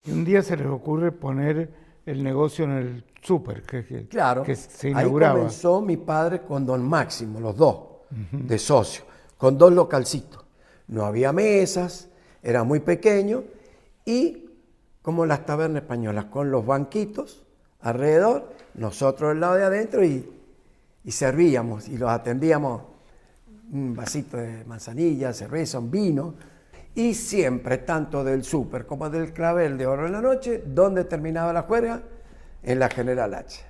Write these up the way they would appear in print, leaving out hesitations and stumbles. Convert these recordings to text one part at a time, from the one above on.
Y un día se les ocurre poner el negocio en el súper, Claro, que se ahí inauguraba. comenzó mi padre con don Máximo, los dos, de socio, con dos localcitos. No había mesas, era muy pequeño y como las tabernas españolas, con los banquitos alrededor, nosotros del lado de adentro y servíamos y los atendíamos un vasito de manzanilla, cerveza, un vino. Y siempre, tanto del súper como del clavel de Oro en la Noche, ¿dónde terminaba la juerga? En la General H.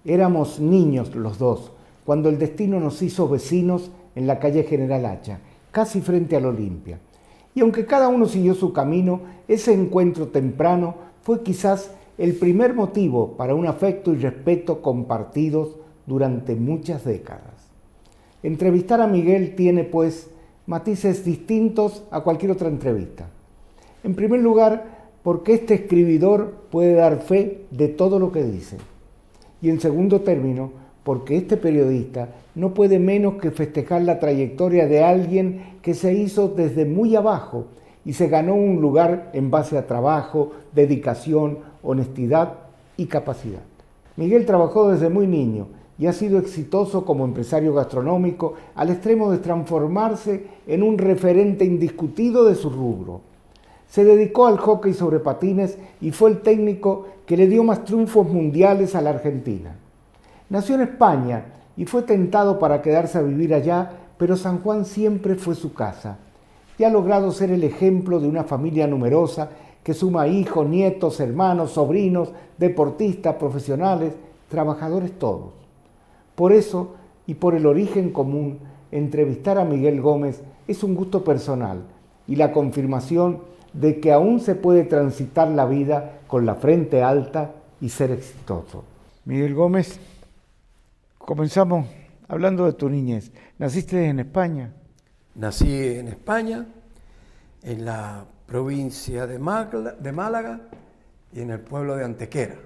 Éramos niños los dos, cuando el destino nos hizo vecinos en la calle General Hacha, casi frente al Olimpia. Y aunque cada uno siguió su camino, ese encuentro temprano fue quizás el primer motivo para un afecto y respeto compartidos durante muchas décadas. Entrevistar a Miguel tiene, pues, matices distintos a cualquier otra entrevista. En primer lugar, porque este escribidor puede dar fe de todo lo que dice. Y en segundo término, porque este periodista no puede menos que festejar la trayectoria de alguien que se hizo desde muy abajo y se ganó un lugar en base a trabajo, dedicación, honestidad y capacidad. Miguel trabajó desde muy niño y ha sido exitoso como empresario gastronómico al extremo de transformarse en un referente indiscutido de su rubro. Se dedicó al hockey sobre patines y fue el técnico que le dio más triunfos mundiales a la Argentina. Nació en España y fue tentado para quedarse a vivir allá, pero San Juan siempre fue su casa. Y ha logrado ser el ejemplo de una familia numerosa que suma hijos, nietos, hermanos, sobrinos, deportistas, profesionales, trabajadores todos. Por eso, y por el origen común, entrevistar a Miguel Gómez es un gusto personal y la confirmación de que aún se puede transitar la vida con la frente alta y ser exitoso. Miguel Gómez, comenzamos hablando de tu niñez. ¿Naciste en España? Nací en España, en la provincia de Málaga y en el pueblo de Antequera.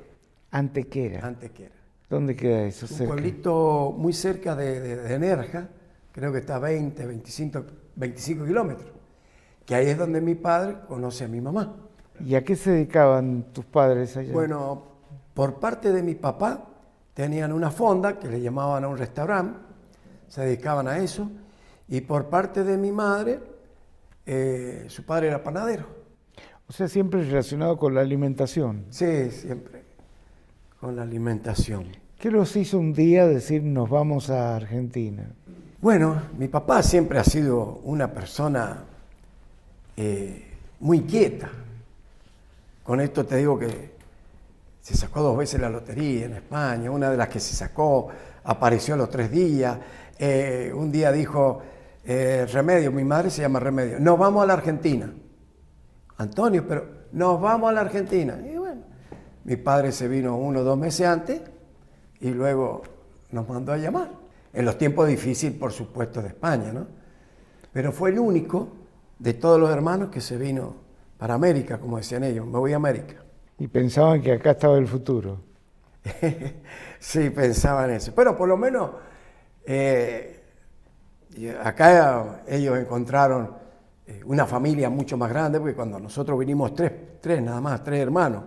Antequera. Antequera. ¿Dónde queda eso? Un pueblito muy cerca de Nerja, creo que está a 25 kilómetros, que ahí es donde mi padre conoce a mi mamá. ¿Y a qué se dedicaban tus padres allá? Bueno, por parte de mi papá tenían una fonda que le llamaban a un restaurante, se dedicaban a eso, y por parte de mi madre, su padre era panadero. O sea, siempre relacionado con la alimentación. Sí, siempre con la alimentación. ¿Qué los hizo un día decir nos vamos a Argentina? Bueno, mi papá siempre ha sido una persona muy quieta. Con esto te digo que se sacó 2 veces la lotería en España, una de las que se sacó apareció a los 3 días. Un día dijo, Remedio, mi madre se llama Remedio, nos vamos a la Argentina. Antonio, pero nos vamos a la Argentina. Y bueno, mi padre se vino 1 o 2 meses antes y luego nos mandó a llamar. En los tiempos difíciles, por supuesto, de España, ¿no? Pero fue el único de todos los hermanos que se vino para América, como decían ellos, me voy a América. Y pensaban que acá estaba el futuro. Sí, pensaban eso. Pero por lo menos acá ellos encontraron una familia mucho más grande, porque cuando nosotros vinimos nada más, 3 hermanos,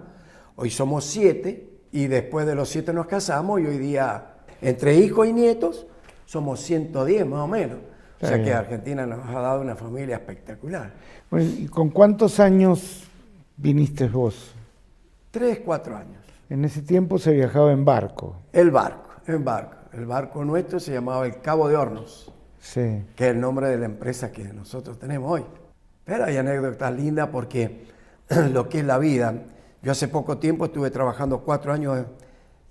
hoy somos 7 y después de los 7 nos casamos y hoy día entre hijos y nietos somos 110 más o menos. O sea que Argentina nos ha dado una familia espectacular. Bueno, ¿y con cuántos años viniste vos? 3, 4 años. En ese tiempo se viajaba en barco. El barco. El barco nuestro se llamaba el Cabo de Hornos, Sí. que es el nombre de la empresa que nosotros tenemos hoy. Pero hay anécdotas lindas porque lo que es la vida. Yo hace poco tiempo estuve trabajando 4 años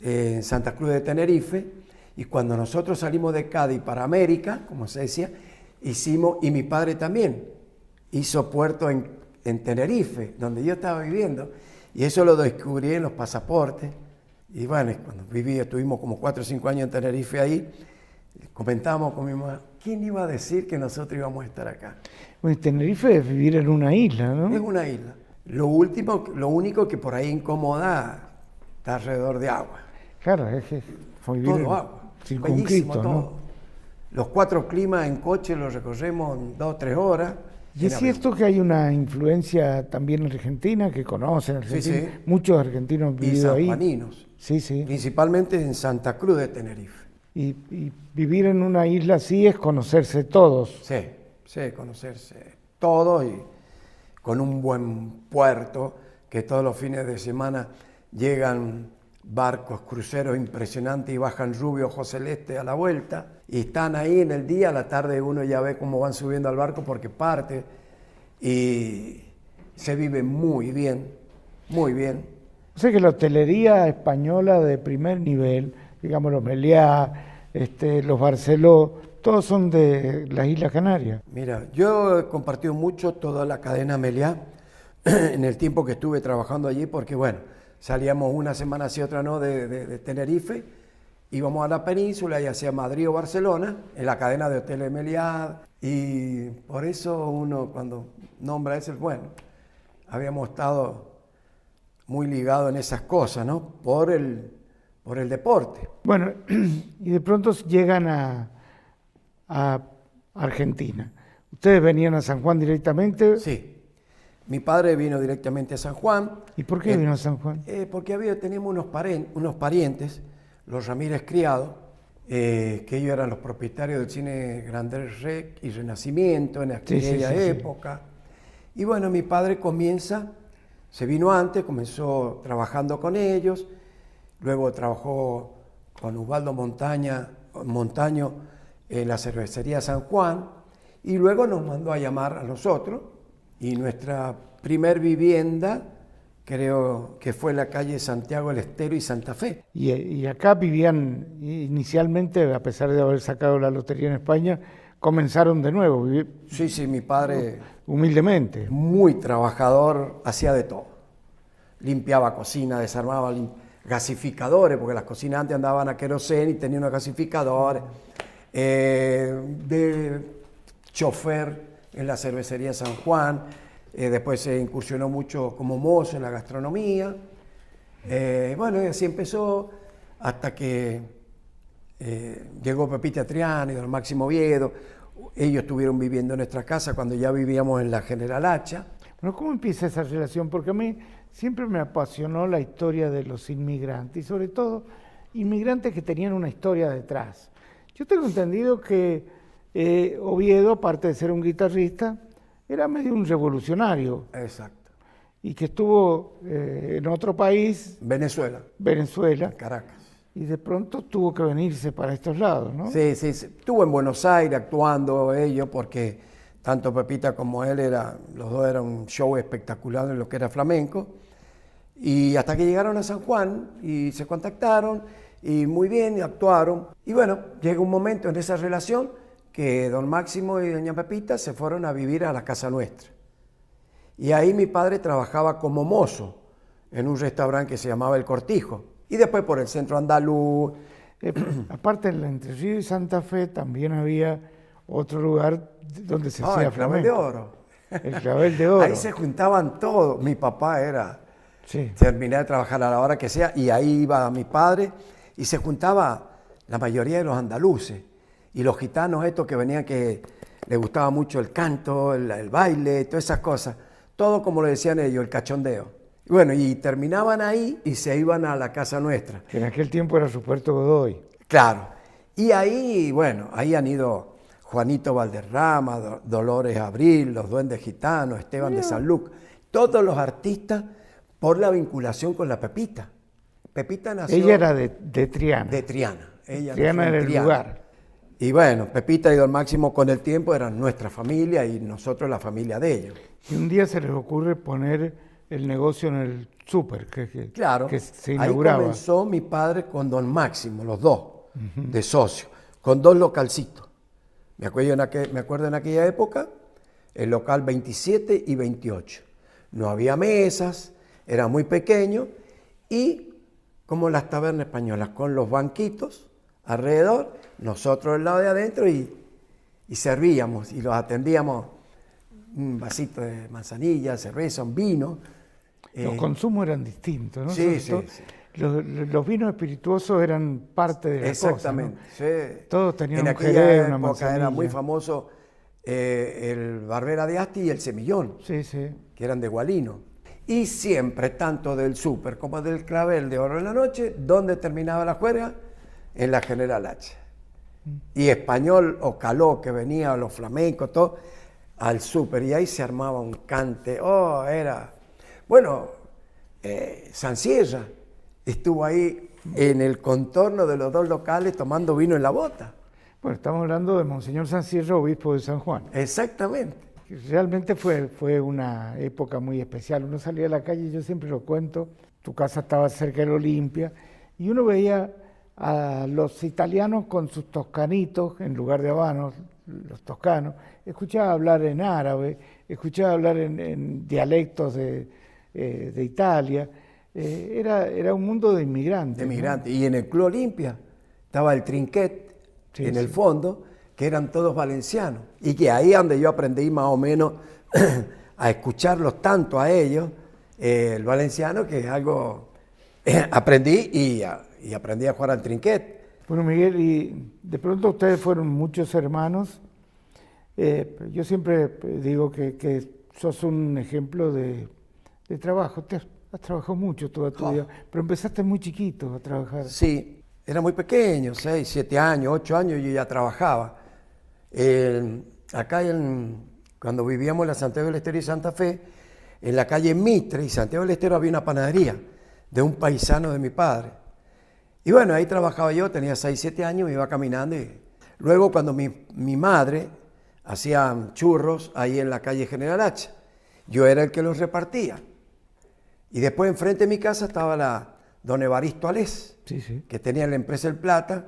en Santa Cruz de Tenerife y cuando nosotros salimos de Cádiz para América, como se decía, y mi padre también hizo puerto en Tenerife, donde yo estaba viviendo, y eso lo descubrí en los pasaportes. Y bueno, cuando estuvimos como 4 o 5 años en Tenerife ahí, comentábamos con mi mamá, ¿quién iba a decir que nosotros íbamos a estar acá? Bueno, Tenerife es vivir en una isla, Es ¿no? una isla. Lo único que por ahí incomoda, está alrededor de agua. Claro, es que fue vivir Todo agua. circunscrito, Bellísimo ¿no? todo. Los 4 climas en coche los recorremos en 2 o 3 horas. Y es cierto que hay una influencia también argentina, que conocen Argentina. sí. Muchos argentinos han Y vivido ahí. sanjuaninos, Sí, sí. principalmente en Santa Cruz de Tenerife. Y vivir en una isla así es conocerse todos. Sí, conocerse todo y con un buen puerto, que todos los fines de semana llegan barcos, cruceros impresionantes y bajan rubio, ojo celeste a la vuelta. Y están ahí en el día, a la tarde uno ya ve cómo van subiendo al barco porque parte. Y se vive muy bien, muy bien. O sea que la hotelería española de primer nivel, digamos los Meliá, los Barceló, todos son de las Islas Canarias. Mira, yo he compartido mucho toda la cadena Meliá en el tiempo que estuve trabajando allí, porque bueno, salíamos una semana sí, otra no de Tenerife, íbamos a la península y hacia Madrid o Barcelona, en la cadena de hoteles Meliá, y por eso uno cuando nombra eso, bueno, habíamos estado muy ligados en esas cosas, ¿no? Por el deporte. Bueno, y de pronto llegan a Argentina. ¿Ustedes venían a San Juan directamente? Sí. Mi padre vino directamente a San Juan. ¿Y por qué vino a San Juan? Porque teníamos unos parientes, los Ramírez Criado, que ellos eran los propietarios del cine Grande Rec y Renacimiento en aquella época. Sí. Y bueno, mi padre se vino antes, comenzó trabajando con ellos, luego trabajó con Ubaldo Montaño en la cervecería San Juan, y luego nos mandó a llamar a nosotros, y nuestra primer vivienda creo que fue la calle Santiago del Estero y Santa Fe. Y acá vivían inicialmente, a pesar de haber sacado la lotería en España, comenzaron de nuevo. Sí, mi padre... Humildemente. Muy trabajador, hacía de todo. Limpiaba cocina, desarmaba gasificadores, porque las cocinas antes andaban a queroseno y tenían unos gasificadores. De chofer en la cervecería San Juan. Después se incursionó mucho como mozo en la gastronomía. Bueno, y así empezó hasta que llegó Pepita Triana y don Máximo Oviedo. Ellos estuvieron viviendo en nuestra casa cuando ya vivíamos en la General Hacha. Bueno, ¿cómo empieza esa relación? Porque a mí siempre me apasionó la historia de los inmigrantes y sobre todo inmigrantes que tenían una historia detrás. Yo tengo entendido que Oviedo, aparte de ser un guitarrista, era medio un revolucionario. Exacto. Y que estuvo en otro país. Venezuela. Caracas. Y de pronto tuvo que venirse para estos lados, ¿no? Sí. Estuvo en Buenos Aires actuando ellos porque tanto Pepita como él, los dos eran un show espectacular en lo que era flamenco. Y hasta que llegaron a San Juan y se contactaron y muy bien, y actuaron. Y bueno, llega un momento en esa relación que don Máximo y doña Pepita se fueron a vivir a la casa nuestra. Y ahí mi padre trabajaba como mozo en un restaurante que se llamaba El Cortijo. Y después por el centro andaluz. Aparte en Entre Ríos y Santa Fe también había otro lugar donde se hacía el Clavel de Oro. El Clavel de Oro. Ahí se juntaban todos. Mi papá Sí. terminaba de trabajar a la hora que sea y ahí iba mi padre y se juntaba la mayoría de los andaluces. Y los gitanos estos que venían que les gustaba mucho el canto, el baile, todas esas cosas. Todo como lo decían ellos, el cachondeo. Y bueno, y terminaban ahí y se iban a la casa nuestra. Que en aquel tiempo era Ruperto Godoy. Claro. Y ahí, bueno, ahí han ido Juanito Valderrama, Dolores Abril, los Duendes Gitanos, Esteban de Sanlúcar. Todos los artistas por la vinculación con la Pepita. Pepita nació... Ella era de Triana. De Triana. Triana era el lugar. Y bueno, Pepita y don Máximo con el tiempo eran nuestra familia y nosotros la familia de ellos. Y un día se les ocurre poner el negocio en el súper Claro, que se inauguraba. Ahí comenzó mi padre con don Máximo, los dos, de socio, con 2 localcitos. Me acuerdo en aquella época, el local 27 y 28. No había mesas, era muy pequeño y como las tabernas españolas, con los banquitos alrededor, nosotros del lado de adentro y y servíamos y los atendíamos un vasito de manzanilla, cerveza, un vino. Los consumos eran distintos, ¿no? Sí, Sobre sí, todo, sí. los vinos espirituosos eran parte de la Exactamente. cosa, ¿no? Sí. Todos tenían en un aquella jerez, una época manzanilla. era muy famoso el Barbera de Asti y el Semillón, Sí, sí. que eran de Gualino. Y siempre, tanto del Súper como del Clavel de Oro en la Noche, ¿dónde terminaba la juerga? En la General Hacha. Y Español o Caló, que venía, los flamencos, todo, al Súper. Y ahí se armaba un cante. Oh, era... Bueno, San Sierra estuvo ahí en el contorno de los dos locales tomando vino en la bota. Bueno, estamos hablando de Monseñor San Sierra, obispo de San Juan. Exactamente. Realmente fue una época muy especial. Uno salía a la calle, yo siempre lo cuento, tu casa estaba cerca del Olimpia, y uno veía a los italianos con sus toscanitos, en lugar de habanos, los toscanos, escuchaba hablar en árabe, escuchaba hablar en dialectos de Italia. Era un mundo de inmigrantes. De migrantes. ¿No? Y en el Club Olimpia estaba el Trinquet, sí, en sí. el fondo, que eran todos valencianos. Y que ahí es donde yo aprendí más o menos a escucharlos tanto a ellos, el valenciano, que es algo... aprendí y aprendí a jugar al Trinquet. Bueno, Miguel, y de pronto ustedes fueron muchos hermanos. Yo siempre digo que sos un ejemplo de trabajo. Has trabajado mucho toda tu vida, pero empezaste muy chiquito a trabajar. Sí, era muy pequeño, 6, 7 años, 8 años yo ya trabajaba. Acá cuando vivíamos en la Santiago del Estero y Santa Fe, en la calle Mitre y Santiago del Estero había una panadería de un paisano de mi padre. Y bueno, ahí trabajaba yo, tenía 6, 7 años, me iba caminando. Y luego cuando mi madre hacía churros ahí en la calle General Hacha, yo era el que los repartía. Y después enfrente de mi casa estaba don Evaristo Alés, sí, sí. que tenía la empresa El Plata,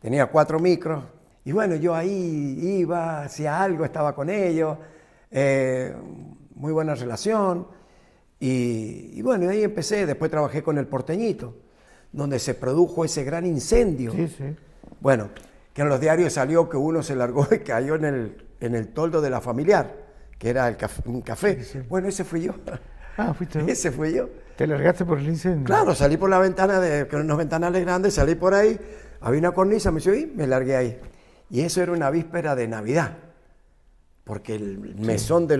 tenía 4 micros. Y bueno, yo ahí iba, hacía algo, estaba con ellos, muy buena relación. Y bueno, ahí empecé, después trabajé con El Porteñito, donde se produjo ese gran incendio. Sí, sí. Bueno, que en los diarios salió que uno se largó y cayó en el toldo de la familiar, que era un café. Sí, sí. Bueno, ese fui yo. Ah, fuiste vos. Ese fui yo. ¿Te largaste por el incendio? Claro, salí por la ventana, con unos ventanales grandes, salí por ahí, había una cornisa, me subí, me largué ahí. Y eso era una víspera de Navidad, porque el mesón de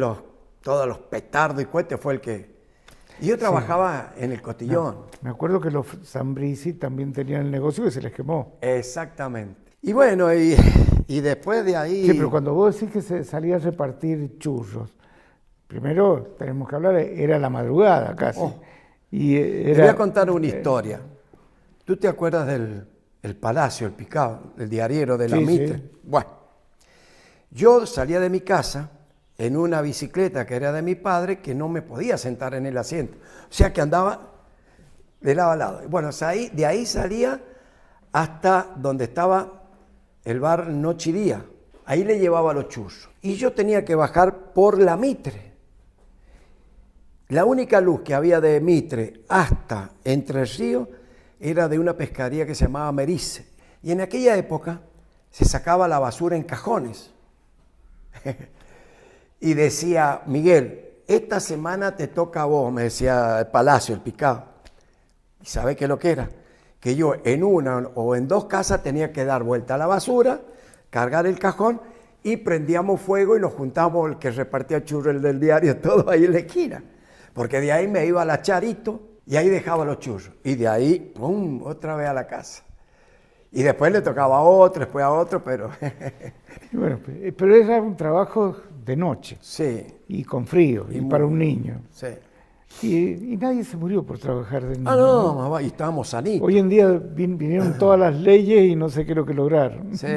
todos los petardos y cohetes fue el que... Y yo trabajaba en el cotillón. No, me acuerdo que los Zambrisi también tenían el negocio que se les quemó. Exactamente. Y bueno, y después de ahí... Sí, pero cuando vos decís que se salía a repartir churros, primero tenemos que hablar, era la madrugada casi. Oh. Y Te voy a contar una historia. ¿Tú te acuerdas del Palacio, el Picado, el diariero de la Sí, Mitre? sí. Bueno, yo salía de mi casa en una bicicleta que era de mi padre, que no me podía sentar en el asiento. O sea que andaba de lado a lado. Bueno, de ahí salía hasta donde estaba el bar Noche y Día. Ahí le llevaba los churros. Y yo tenía que bajar por la Mitre. La única luz que había de Mitre hasta Entre Ríos era de una pescadería que se llamaba Merice. Y en aquella época se sacaba la basura en cajones. Y decía, Miguel, esta semana te toca a vos, me decía el Palacio, el Picado. ¿Y sabe qué es lo que era? Que yo en una o en 2 casas tenía que dar vuelta a la basura, cargar el cajón y prendíamos fuego y nos juntábamos, el que repartía churros, el del diario, todo ahí en la esquina. Porque de ahí me iba a la Charito y ahí dejaba los churros. Y de ahí, ¡pum!, otra vez a la casa. Y después le tocaba a otro, después a otro, pero... Bueno, pero era un trabajo de noche. Sí. Y con frío, y para un niño. Sí. Y nadie se murió por trabajar de niño. Ah, no, mamá, y estábamos sanitos. Hoy en día vinieron todas las leyes y no sé qué es lo que lograron. Sí,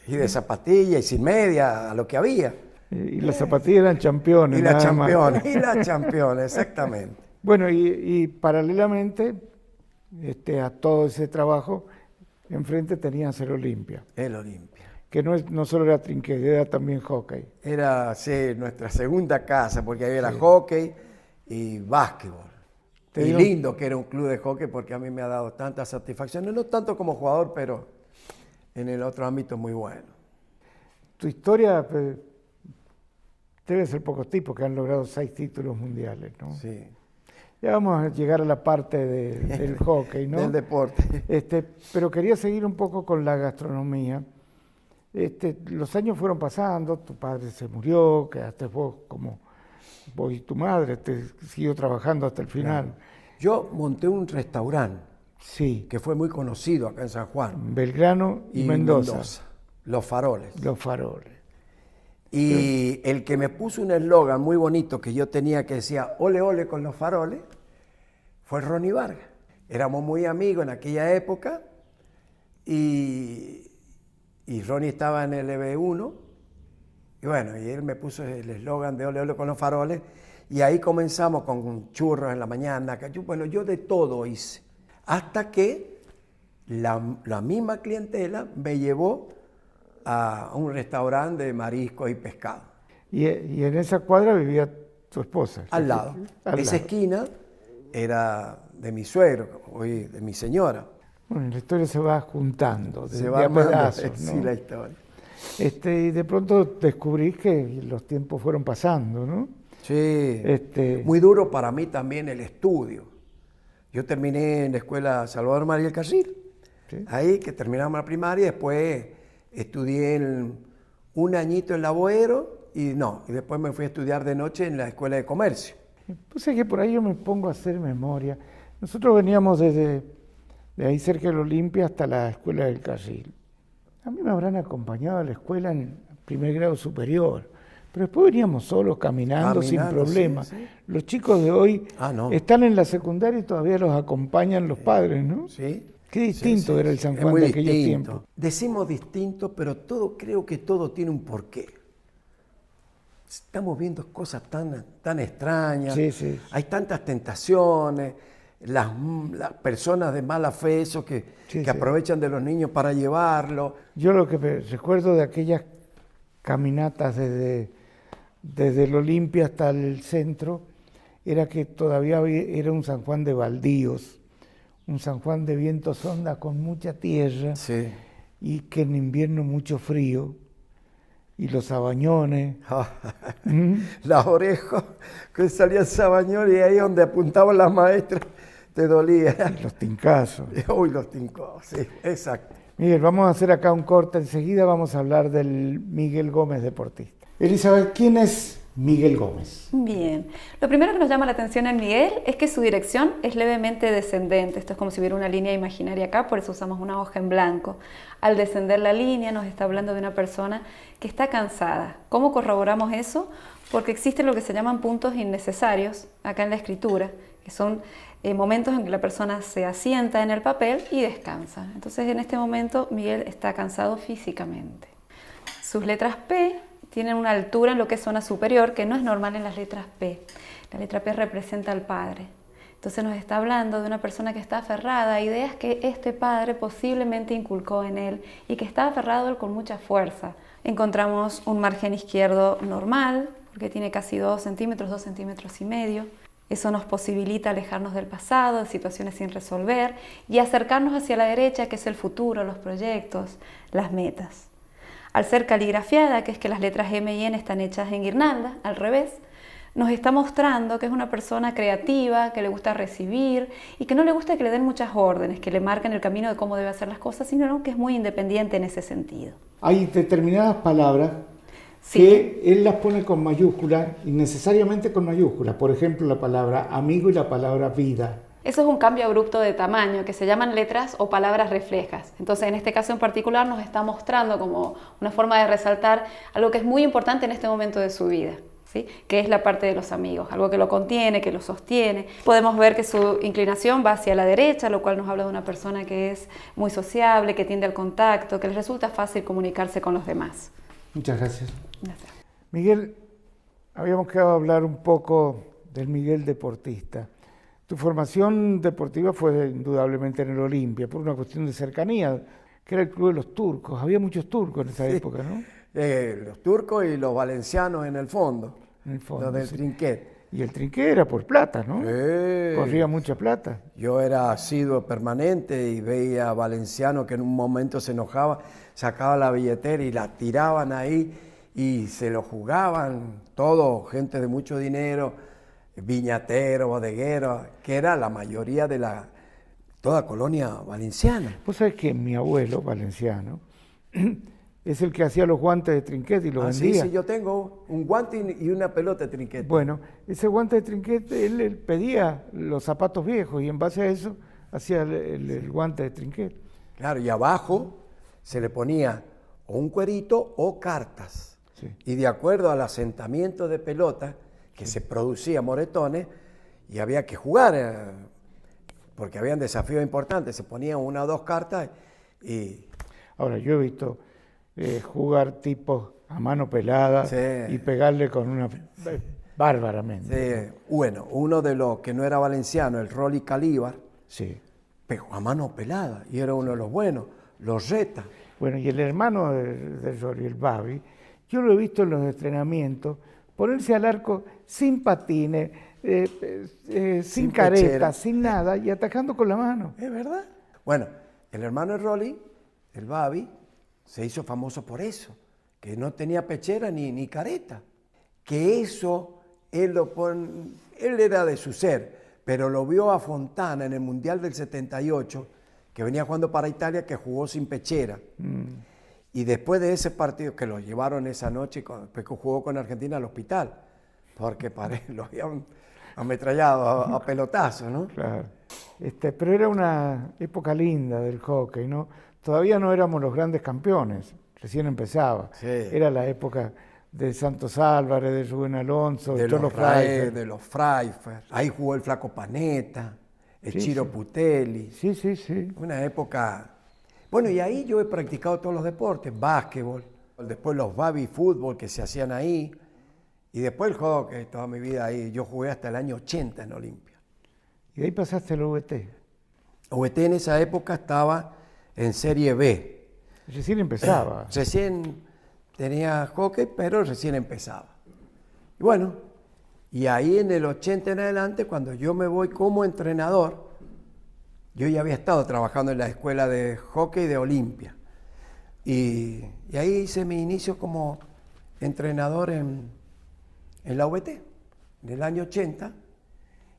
y de zapatilla y sin media, a lo que había. Y las zapatillas eran campeones. Y la nada más. campeona, y la campeona, exactamente. Bueno, y paralelamente a todo ese trabajo, enfrente tenías el Olimpia, El Olimpia. que no solo era trinquet, era también hockey. Era, sí, nuestra segunda casa, porque ahí era hockey y básquetbol. Y lindo que era un club de hockey, porque a mí me ha dado tantas satisfacciones, no tanto como jugador, pero en el otro ámbito muy bueno. tu historia debe ser pocos tipos que han logrado 6 títulos mundiales, ¿no? Sí. Ya vamos a llegar a la parte del hockey, ¿no? Del deporte. Pero quería seguir un poco con la gastronomía. Los años fueron pasando, tu padre se murió, quedaste vos y tu madre, te siguió trabajando hasta el final. Claro. Yo monté un restaurante Sí, que fue muy conocido acá en San Juan. Belgrano y Mendoza. Los Faroles. Los Faroles. Y el que me puso un eslogan muy bonito que yo tenía que decía, ole, ole con los faroles, fue Ronnie Vargas. Éramos muy amigos en aquella época y Ronnie estaba en el EB1 y bueno, y él me puso el eslogan de ole, ole con los faroles y ahí comenzamos con churros en la mañana. Bueno, yo de todo hice. Hasta que la misma clientela me llevó a un restaurante de mariscos y pescado. Y en esa cuadra vivía tu esposa. Al lado. Esa esquina era de mi suegro, hoy de mi señora. Bueno, la historia se va juntando, Se de va a pedazos, ¿no? sí, la historia. Y de pronto descubrí que los tiempos fueron pasando, ¿no? Sí. Muy duro para mí también el estudio. Yo terminé en la escuela Salvador María del Carril, Sí. ahí que terminamos la primaria y después estudié un añito en la Boero y después me fui a estudiar de noche en la Escuela de Comercio. Pues es que por ahí yo me pongo a hacer memoria. Nosotros veníamos de ahí cerca del Olimpia hasta la Escuela del Carril. A mí me habrán acompañado a la escuela en primer grado superior, pero después veníamos solos caminando sin problema. Sí, sí. Los chicos de hoy No. están en la secundaria y todavía los acompañan los padres, ¿no? Sí. Qué distinto era el San Es Juan muy de aquellos distinto. tiempos. Decimos distinto, pero creo que todo tiene un porqué. Estamos viendo cosas tan extrañas, Sí, sí. hay tantas tentaciones, las personas de mala fe, esos que aprovechan de los niños para llevarlos. Yo lo que me recuerdo de aquellas caminatas desde el Olimpia hasta el centro era que todavía era un San Juan de baldíos, un San Juan de vientos honda con mucha tierra Sí. y que en invierno mucho frío y los sabañones. Las orejas, que salía el sabañón y ahí donde apuntaban las maestras te dolía. Y los tincazos. Uy, los tincos, sí, exacto. Miguel, vamos a hacer acá un corte. Enseguida vamos a hablar del Miguel Gómez deportista. Elizabeth, ¿quién es Miguel Gómez? Bien. Lo primero que nos llama la atención en Miguel es que su dirección es levemente descendente. Esto es como si hubiera una línea imaginaria acá, por eso usamos una hoja en blanco. Al descender la línea nos está hablando de una persona que está cansada. ¿Cómo corroboramos eso? Porque existen lo que se llaman puntos innecesarios acá en la escritura, que son momentos en que la persona se asienta en el papel y descansa. Entonces en este momento Miguel está cansado físicamente. Sus letras P tienen una altura en lo que es zona superior que no es normal en las letras P. La letra P representa al padre. Entonces nos está hablando de una persona que está aferrada a ideas que este padre posiblemente inculcó en él y que está aferrado a él con mucha fuerza. Encontramos un margen izquierdo normal, porque tiene casi 2 centímetros, 2,5 centímetros. Eso nos posibilita alejarnos del pasado, de situaciones sin resolver y acercarnos hacia la derecha, que es el futuro, los proyectos, las metas. Al ser caligrafiada, que es que las letras M y N están hechas en guirnalda, al revés, nos está mostrando que es una persona creativa, que le gusta recibir y que no le gusta que le den muchas órdenes, que le marquen el camino de cómo debe hacer las cosas, sino que es muy independiente en ese sentido. Hay determinadas palabras Sí. que él las pone con mayúsculas y necesariamente con mayúsculas. Por ejemplo, la palabra amigo y la palabra vida. Eso es un cambio abrupto de tamaño que se llaman letras o palabras reflejas. Entonces, en este caso en particular nos está mostrando como una forma de resaltar algo que es muy importante en este momento de su vida, ¿sí? Que es la parte de los amigos, algo que lo contiene, que lo sostiene. Podemos ver que su inclinación va hacia la derecha, lo cual nos habla de una persona que es muy sociable, que tiende al contacto, que les resulta fácil comunicarse con los demás. Muchas gracias. Gracias. Miguel, habíamos quedado a hablar un poco del Miguel deportista. Tu formación deportiva fue indudablemente en el Olimpia, por una cuestión de cercanía, que era el club de los turcos. Había muchos turcos en esa época, ¿no? Los turcos y los valencianos en el fondo, En el fondo, los del sí. Trinquet. Y el trinqué era por plata, ¿no? Sí. Corría mucha plata. Yo era asiduo permanente y veía a Valenciano que en un momento se enojaba, sacaba la billetera y la tiraban ahí y se lo jugaban, todo, gente de mucho dinero, viñateros, bodegueros, que era la mayoría de toda colonia valenciana. Vos sabés que mi abuelo, valenciano, es el que hacía los guantes de trinquete y los vendía. Sí, yo tengo un guante y una pelota de trinquete. Bueno, ese guante de trinquete, él pedía los zapatos viejos y en base a eso hacía el guante de trinquete. Claro, y abajo se le ponía o un cuerito o cartas. Sí. Y de acuerdo al asentamiento de pelota, que se producía moretones, y había que jugar, porque habían desafíos importantes, se ponían una o dos cartas y... Ahora, yo he visto jugar tipos a mano pelada Sí. y pegarle con una... bárbaramente. Sí, bueno, uno de los que no era valenciano, el Rolly Calíbar, Sí. pegó a mano pelada y era uno de los buenos, los Reta. Bueno, y el hermano de Rory, el Babi, yo lo he visto en los entrenamientos ponerse al arco sin patines, sin careta, pechera. sin nada y atacando con la mano. ¿Es verdad? Bueno, el hermano de Rolly, el Babi, se hizo famoso por eso, que no tenía pechera ni careta. Que eso, él era de su ser, pero lo vio a Fontana en el Mundial del 78, que venía jugando para Italia, que jugó sin pechera. Y después de ese partido, que lo llevaron esa noche, después que jugó con Argentina al hospital, porque lo habían ametrallado a pelotazo, ¿no? Claro. Pero era una época linda del hockey, ¿no? Todavía no éramos los grandes campeones, recién empezaba. Sí. Era la época de Santos Álvarez, de Rubén Alonso, De Cholo los Rae, Freifer. de los Freifer. Ahí jugó el Flaco Panetta, el Sí, Chiro sí. Putelli. Sí, sí, sí. Una época... Bueno, y ahí yo he practicado todos los deportes, básquetbol, después los baby fútbol que se hacían ahí, y después el hockey, toda mi vida ahí. Yo jugué hasta el año 80 en Olimpia. Y de ahí pasaste al VT. VT en esa época estaba en Serie B. Recién empezaba. Recién tenía hockey, pero recién empezaba. Y bueno, y ahí en el 80 en adelante, cuando yo me voy como entrenador, yo ya había estado trabajando en la escuela de hockey de Olimpia. Y ahí hice mi inicio como entrenador en la VT, en el año 80.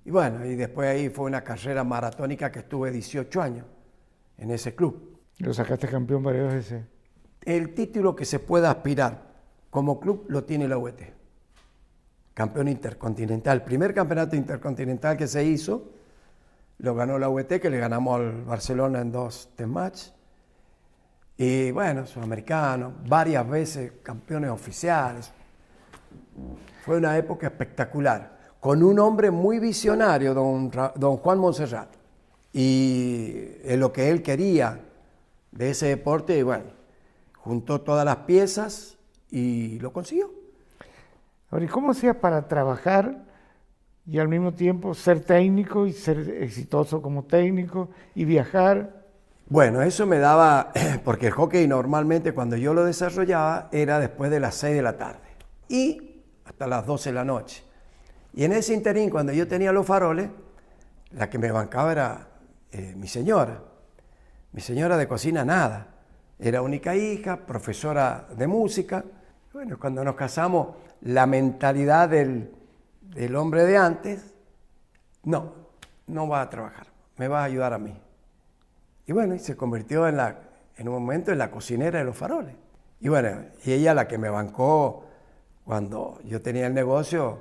Y bueno, y después ahí fue una carrera maratónica que estuve 18 años en ese club. Lo sacaste campeón varias veces. El título que se pueda aspirar como club lo tiene la VT. Campeón intercontinental. El primer campeonato intercontinental que se hizo lo ganó la VT, que le ganamos al Barcelona en 2 test match. Y bueno, sudamericano, varias veces campeones oficiales. Fue una época espectacular, con un hombre muy visionario, don Juan Monserrat. Y en lo que él quería de ese deporte, y bueno, juntó todas las piezas y lo consiguió. Ahora, ¿y cómo hacías para trabajar y al mismo tiempo ser técnico y ser exitoso como técnico y viajar? Bueno, eso me daba, porque el hockey normalmente cuando yo lo desarrollaba era después de las 6 de la tarde y hasta las 12 de la noche. Y en ese interín, cuando yo tenía los faroles, la que me bancaba era mi señora de cocina nada. Era única hija, profesora de música. Bueno, cuando nos casamos, la mentalidad del hombre de antes, no va a trabajar, me va a ayudar a mí. Y bueno, y se convirtió en un momento en la cocinera de los faroles. Y bueno, y ella la que me bancó cuando yo tenía el negocio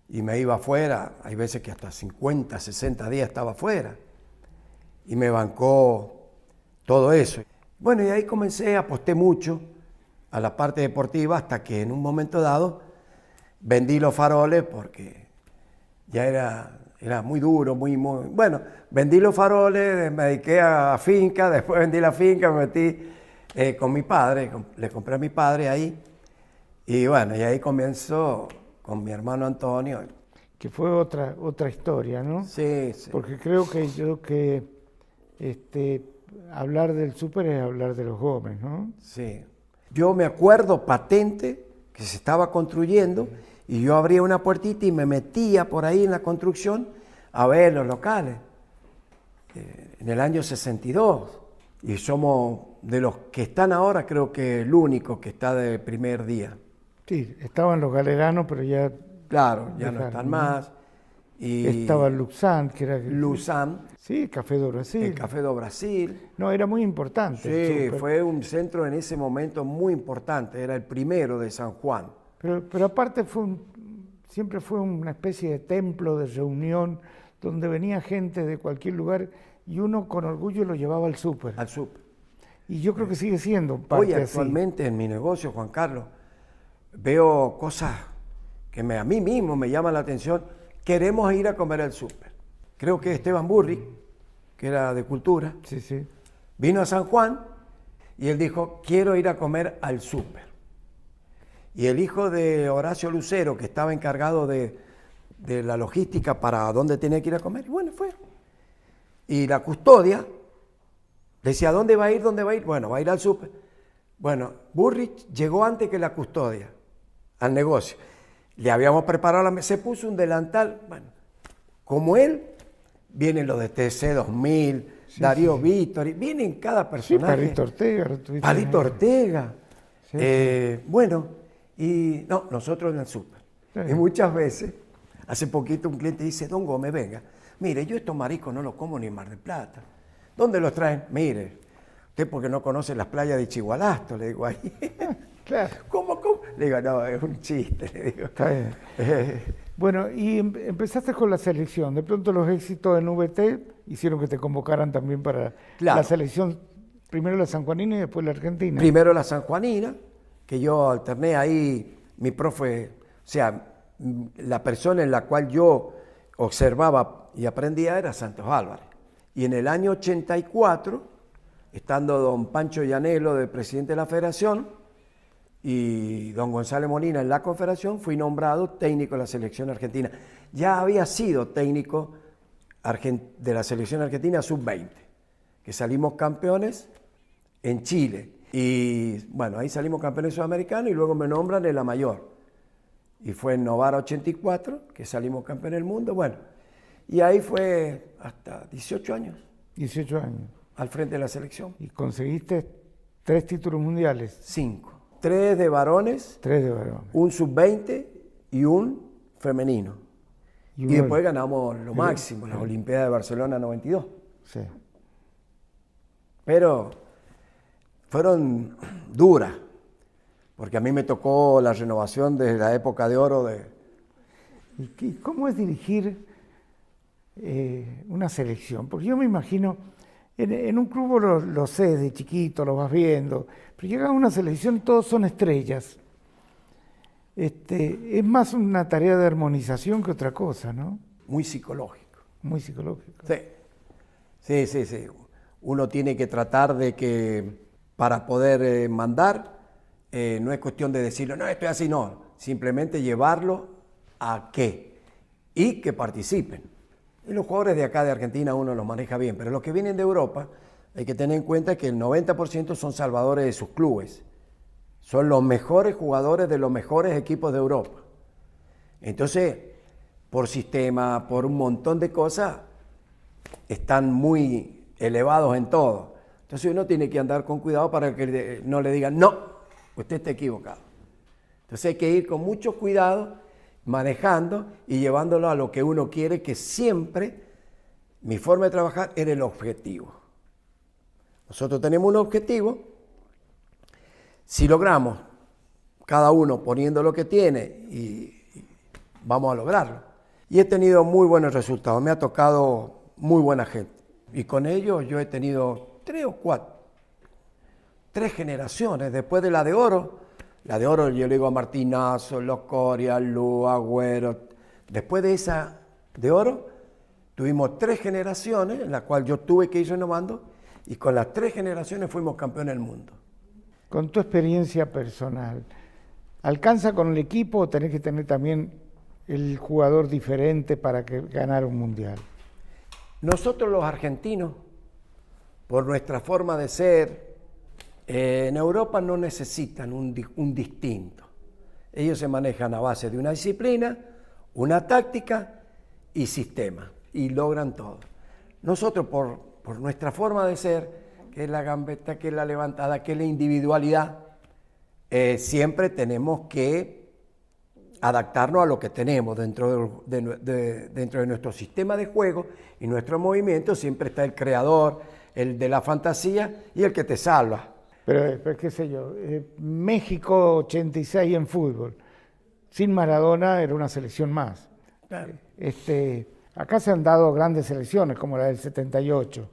y me iba afuera, hay veces que hasta 50, 60 días estaba afuera, y me bancó todo eso. Bueno, y ahí aposté mucho a la parte deportiva hasta que en un momento dado vendí los faroles porque ya era muy duro, muy... Bueno, vendí los faroles, me dediqué a finca, después vendí la finca, me metí con mi padre, le compré a mi padre ahí. Y bueno, y ahí comenzó con mi hermano Antonio. Que fue otra historia, ¿no? Sí, sí. Porque creo que hablar del súper es hablar de los Gómez, ¿no? Sí. Yo me acuerdo patente que se estaba construyendo Y yo abría una puertita y me metía por ahí en la construcción a ver los locales. En el año 62. Y somos de los que están ahora, creo que el único que está de primer día. Sí, estaban los galeranos, pero ya... Claro, ya no dejaron, están más. Y estaba Luxan, que era... Luxan, Sí, Café do Brasil. el Café do Brasil. No, era muy importante. Sí, súper. fue un centro en ese momento muy importante, era el primero de San Juan. Pero aparte siempre fue una especie de templo de reunión donde venía gente de cualquier lugar y uno con orgullo lo llevaba al súper. Al súper. Y yo creo que sigue siendo parte Hoy así. actualmente en mi negocio, Juan Carlos, veo cosas que a mí mismo me llaman la atención. Queremos ir a comer al súper. Creo que Esteban Burri, que era de Cultura, Sí, sí. vino a San Juan y él dijo, quiero ir a comer al súper. Y el hijo de Horacio Lucero, que estaba encargado de la logística para dónde tenía que ir a comer, y bueno, fue. Y la custodia decía, ¿dónde va a ir? ¿Dónde va a ir? Bueno, va a ir al súper. Bueno, Burrich llegó antes que la custodia al negocio. Le habíamos preparado se puso un delantal. Bueno, como él, vienen los de TC 2000, Sí, Darío sí. Vittori, vienen cada Sí, personaje. Palito Ortega. lo tuviste Palito ahí. Ortega. Sí, Bueno, y no, nosotros en el súper. Sí. Y muchas veces, hace poquito un cliente dice, don Gómez, venga, mire, yo estos mariscos no los como ni en Mar del Plata. ¿Dónde los traen? Mire, usted porque no conoce las playas de Chihualasto, le digo ahí. Claro, ¿Cómo? Le digo, no, es un chiste, le digo. está bien. Bueno, y empezaste con la selección. De pronto los éxitos en VT hicieron que te convocaran también para Claro. la selección, primero la sanjuanina y después la argentina. Primero la sanjuanina, que yo alterné ahí, mi profe, o sea, la persona en la cual yo observaba y aprendía era Santos Álvarez. Y en el año 84, estando don Pancho Llanelo de presidente de la federación y don Gonzalo Molina en la confederación, fui nombrado técnico de la selección argentina. Ya había sido técnico de la selección argentina sub-20, que salimos campeones en Chile. Y bueno, ahí salimos campeones sudamericanos y luego me nombran en la mayor. Y fue en Novara 84 que salimos campeones del mundo. Bueno, y ahí fue hasta 18 años 18 años. al frente de la selección. Y conseguiste 3 títulos mundiales, 5. 3 de varones, 3 de varones. un sub-20 y un femenino. Y uno- después ganamos lo máximo, las Olimpiadas de Barcelona 92. Sí. Pero fueron duras, porque a mí me tocó la renovación de la época de oro de... ¿Y cómo es dirigir una selección? Porque yo me imagino, en un club lo sé de chiquito, lo vas viendo, pero llega a una selección, todos son estrellas. Es más una tarea de armonización que otra cosa, ¿no? muy psicológico. Muy psicológico. Sí. Uno tiene que tratar de que para poder mandar, no es cuestión de decirlo, no, estoy así, no. Simplemente llevarlo a qué y que participen. Y los jugadores de acá de Argentina uno los maneja bien, pero los que vienen de Europa hay que tener en cuenta que el 90% son salvadores de sus clubes. Son los mejores jugadores de los mejores equipos de Europa. Entonces, por sistema, por un montón de cosas, están muy elevados en todo. Entonces uno tiene que andar con cuidado para que no le digan, no, usted está equivocado. Entonces hay que ir con mucho cuidado, manejando y llevándolo a lo que uno quiere, que siempre mi forma de trabajar era el objetivo. Nosotros tenemos un objetivo, si logramos, cada uno poniendo lo que tiene y vamos a lograrlo. Y he tenido muy buenos resultados, me ha tocado muy buena gente. Y con ellos yo he tenido 3 o 4, 3 generaciones. Después de la de oro yo le digo a Martinazo, Locoria, Lu, Agüero. Después de esa de oro, tuvimos 3 generaciones en las cuales yo tuve que ir renovando y con las 3 generaciones fuimos campeones del mundo. Con tu experiencia personal, ¿alcanza con el equipo o tenés que tener también el jugador diferente para ganar un mundial? Nosotros los argentinos, por nuestra forma de ser, en Europa no necesitan un distinto. Ellos se manejan a base de una disciplina, una táctica y sistema, y logran todo. Nosotros, por nuestra forma de ser, que es la gambeta, que es la levantada, que es la individualidad, siempre tenemos que adaptarnos a lo que tenemos dentro de nuestro sistema de juego y nuestro movimiento. Siempre está el creador, el de la fantasía y el que te salva. Pero qué sé yo, México 86 en fútbol, sin Maradona era una selección más. Claro. Acá se han dado grandes selecciones, como la del 78,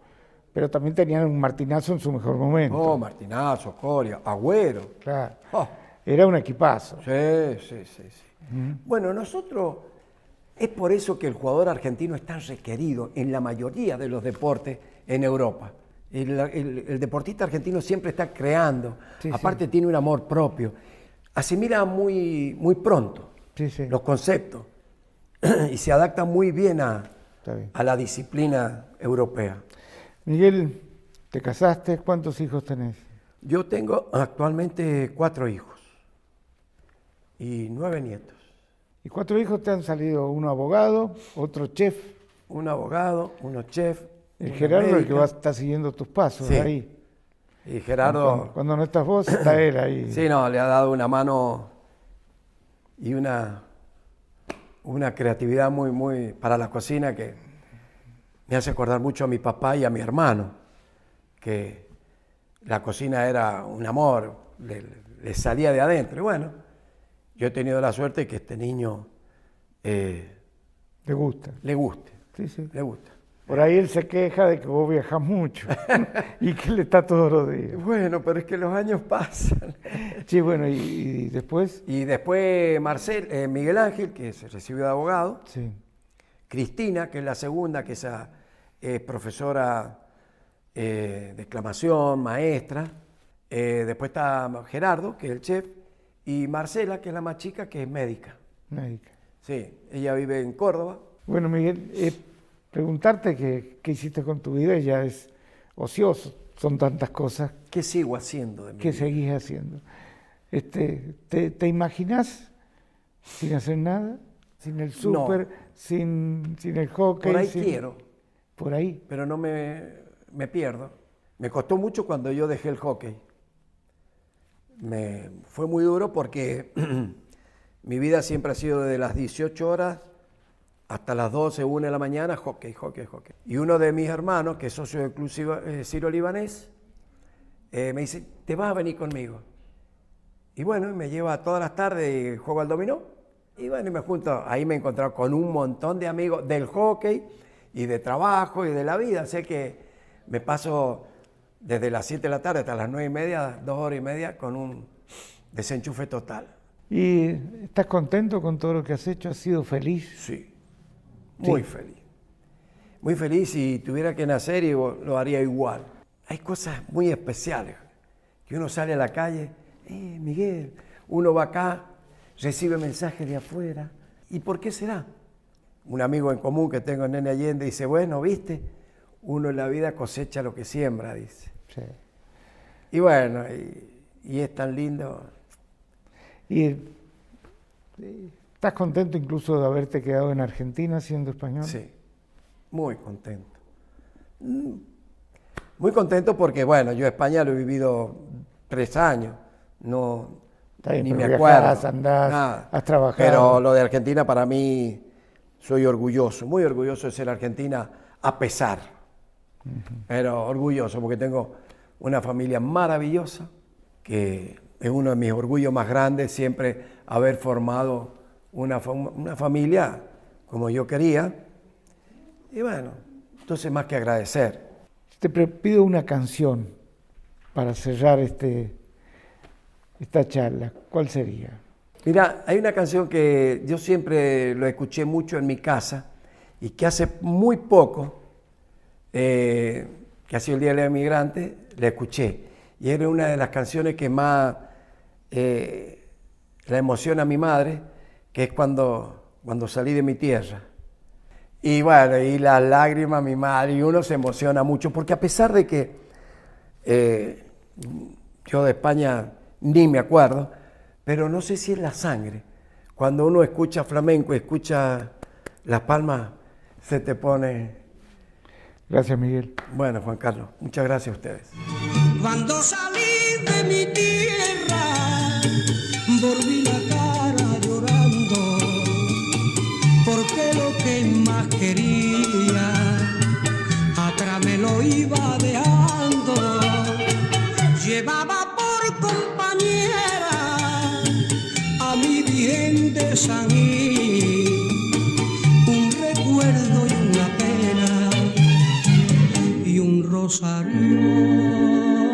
pero también tenían un Martinazo en su mejor momento. Oh, Martinazo, Coria, Agüero. Claro. Oh. Era un equipazo. Sí. Bueno, nosotros, es por eso que el jugador argentino es tan requerido en la mayoría de los deportes en Europa. El deportista argentino siempre está creando, aparte tiene un amor propio, asimila muy pronto los conceptos y se adapta muy bien a la disciplina europea. Miguel, ¿te casaste? ¿Cuántos hijos tenés? Yo tengo actualmente 4 hijos y 9 nietos. ¿Y 4 hijos te han salido? Uno abogado, otro chef. Un abogado, uno chef. El Gerardo, el que está siguiendo tus pasos ahí. Y Gerardo... Cuando no estás vos, está él ahí. Sí, no, le ha dado una mano y una creatividad muy para la cocina que me hace acordar mucho a mi papá y a mi hermano, que la cocina era un amor, le salía de adentro. Y bueno, yo he tenido la suerte de que este niño ¿Le gusta? Le guste. Sí. Le gusta. Por ahí él se queja de que vos viajas mucho y que él está todos los días. Bueno, pero es que los años pasan. Sí, bueno, ¿y después? Y después Miguel Ángel, que se recibió de abogado. Sí. Cristina, que es la segunda, que es profesora de exclamación, maestra. Después está Gerardo, que es el chef. Y Marcela, que es la más chica, que es médica. Médica. Sí, ella vive en Córdoba. Bueno, Miguel, preguntarte qué hiciste con tu vida ya es ocioso. Son tantas cosas. ¿Qué sigo haciendo de mi ¿Qué vida? seguís haciendo? ¿Te imaginás sin hacer nada? ¿Sin el súper? No. Sin el hockey? Por ahí quiero, Por ahí. pero no me pierdo. Me costó mucho cuando yo dejé el hockey. Fue muy duro porque mi vida siempre ha sido desde las 18 horas hasta las 12, 1 de la mañana, hockey. Y uno de mis hermanos, que es socio del Club Siro-Libanés, me dice, ¿te vas a venir conmigo? Y bueno, me lleva todas las tardes y juego al dominó. Y bueno, y me junto, ahí me he encontrado con un montón de amigos del hockey y de trabajo y de la vida. Sé que me paso desde las 7 de la tarde hasta las 9:30, 2 horas y media, con un desenchufe total. ¿Y estás contento con todo lo que has hecho? ¿Has sido feliz? Sí, muy feliz. Muy feliz. Si tuviera que nacer, lo haría igual. Hay cosas muy especiales. Que uno sale a la calle, Miguel, uno va acá, recibe mensajes de afuera. ¿Y por qué será? Un amigo en común que tengo, Nene Allende, dice, bueno, ¿viste? Uno en la vida cosecha lo que siembra, dice. Sí. Y bueno, y es tan lindo. ¿Y estás contento incluso de haberte quedado en Argentina siendo español? Sí, muy contento. Muy contento porque, bueno, yo España lo he vivido 3 años, Está bien, ni me pero acuerdo. viajás, andás, nada. has trabajado. Pero lo de Argentina para mí, soy orgulloso, muy orgulloso de ser argentina a pesar. Pero orgulloso porque tengo una familia maravillosa, que es uno de mis orgullos más grandes, siempre haber formado una familia como yo quería. Y bueno, entonces más que agradecer. Te pido una canción para cerrar esta charla. ¿Cuál sería? Mira, hay una canción que yo siempre lo escuché mucho en mi casa y que hace muy poco, que ha sido el Día del Migrante, la escuché. Y era una de las canciones que más la emociona a mi madre, que es cuando salí de mi tierra. Y bueno, y las lágrimas, mi madre, y uno se emociona mucho, porque a pesar de que yo de España ni me acuerdo, pero no sé si es la sangre. Cuando uno escucha flamenco, escucha las palmas, se te pone... Gracias, Miguel. Bueno, Juan Carlos, muchas gracias a ustedes. Cuando salí de mi tierra, volví la cara llorando, porque lo que más quería, atrás me lo iba dejando. Llevaba por compañera a mi Virgen de San Gil, un recuerdo y una pena y un rosario.